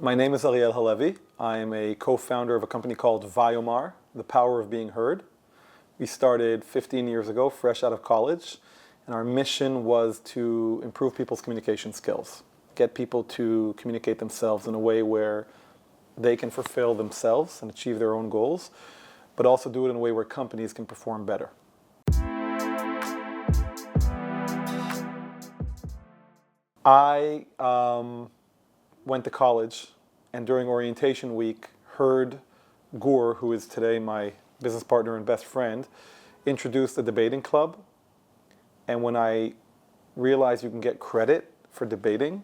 My name is Ariel Halevi. I am a co-founder of a company called Vayomar, The Power of Being Heard. We started 15 years ago, fresh out of college, and our mission was to improve people's communication skills, get people to communicate themselves in a way where they can fulfill themselves and achieve their own goals, but also do it in a way where companies can perform better. I went to college, and during orientation week, heard Gur, who is today my business partner and best friend, introduce the debating club. And when I realized you can get credit for debating,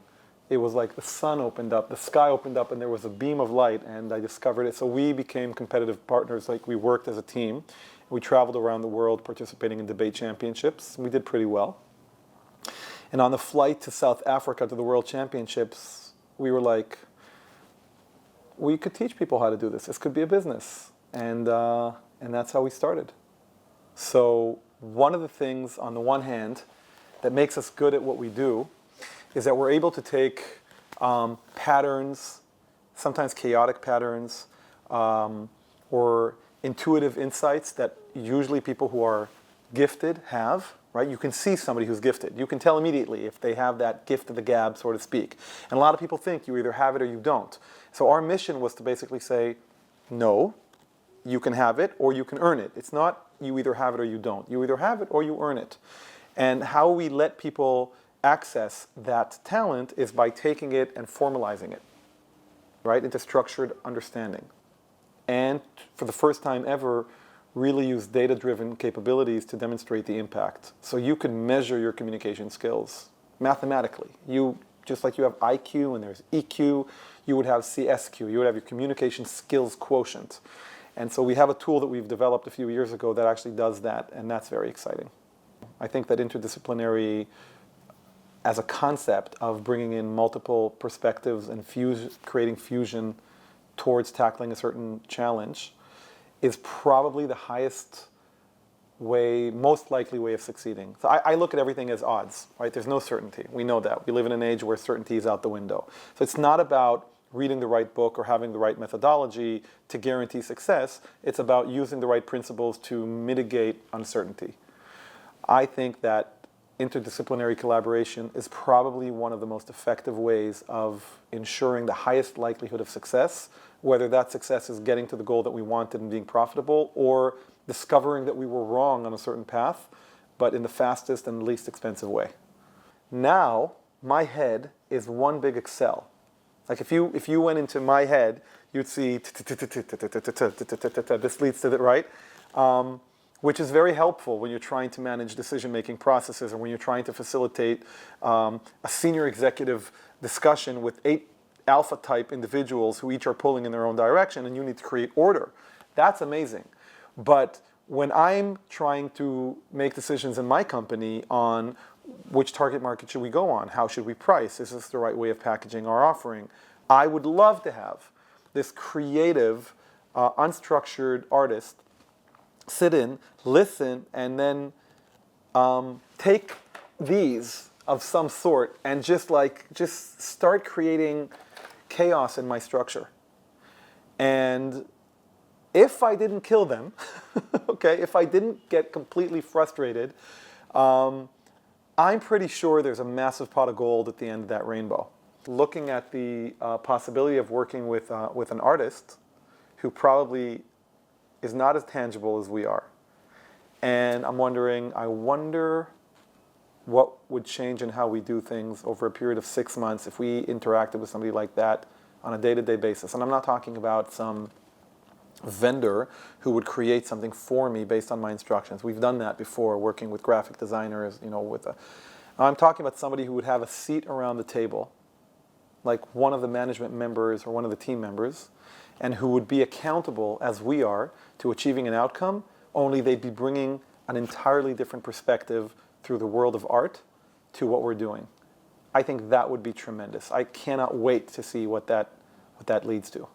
it was like the sun opened up, the sky opened up, and there was a beam of light, and I discovered it. So we became competitive partners, like we worked as a team. We traveled around the world participating in debate championships. We did pretty well. And on the flight to South Africa to the World Championships, we were like, we could teach people how to do this. This could be a business. And that's how we started. So one of the things, on the one hand, that makes us good at what we do is that we're able to take patterns, sometimes chaotic patterns, or intuitive insights that usually people who are gifted have, right? You can see somebody who's gifted. You can tell immediately if they have that gift of the gab, so to speak. And a lot of people think you either have it or you don't. So our mission was to basically say, no, you can have it or you can earn it. It's not you either have it or you don't. You either have it or you earn it. And how we let people access that talent is by taking it and formalizing it, right, into structured understanding. And for the first time ever, really use data-driven capabilities to demonstrate the impact. So you can measure your communication skills mathematically. Just like you have IQ and there's EQ, you would have CSQ. You would have your communication skills quotient. And so we have a tool that we've developed a few years ago that actually does that, and that's very exciting. I think that interdisciplinary, as a concept of bringing in multiple perspectives and creating fusion towards tackling a certain challenge, is probably the highest way, most likely way of succeeding. So I look at everything as odds, right? There's no certainty. We know that. We live in an age where certainty is out the window. So it's not about reading the right book or having the right methodology to guarantee success. It's about using the right principles to mitigate uncertainty. I think that interdisciplinary collaboration is probably one of the most effective ways of ensuring the highest likelihood of success, whether that success is getting to the goal that we wanted and being profitable, or discovering that we were wrong on a certain path, but in the fastest and least expensive way. Now, my head is one big Excel. Like if you went into my head, you'd see this leads to the right, which is very helpful when you're trying to manage decision-making processes or when you're trying to facilitate a senior executive discussion with 8 alpha-type individuals who each are pulling in their own direction, and you need to create order. That's amazing. But when I'm trying to make decisions in my company on which target market should we go on, how should we price, is this the right way of packaging our offering, I would love to have this creative, unstructured artist sit in, listen, and then take these of some sort and just start creating chaos in my structure. And if I didn't kill them, okay, if I didn't get completely frustrated, I'm pretty sure there's a massive pot of gold at the end of that rainbow. Looking at the possibility of working with an artist who probably is not as tangible as we are. And I'm wondering, I wonder what would change in how we do things over a period of 6 months if we interacted with somebody like that on a day-to-day basis. And I'm not talking about some vendor who would create something for me based on my instructions. We've done that before, working with graphic designers, I'm talking about somebody who would have a seat around the table, like one of the management members or one of the team members, and who would be accountable, as we are, to achieving an outcome, only they'd be bringing an entirely different perspective through the world of art to what we're doing. I think that would be tremendous. I cannot wait to see what that leads to.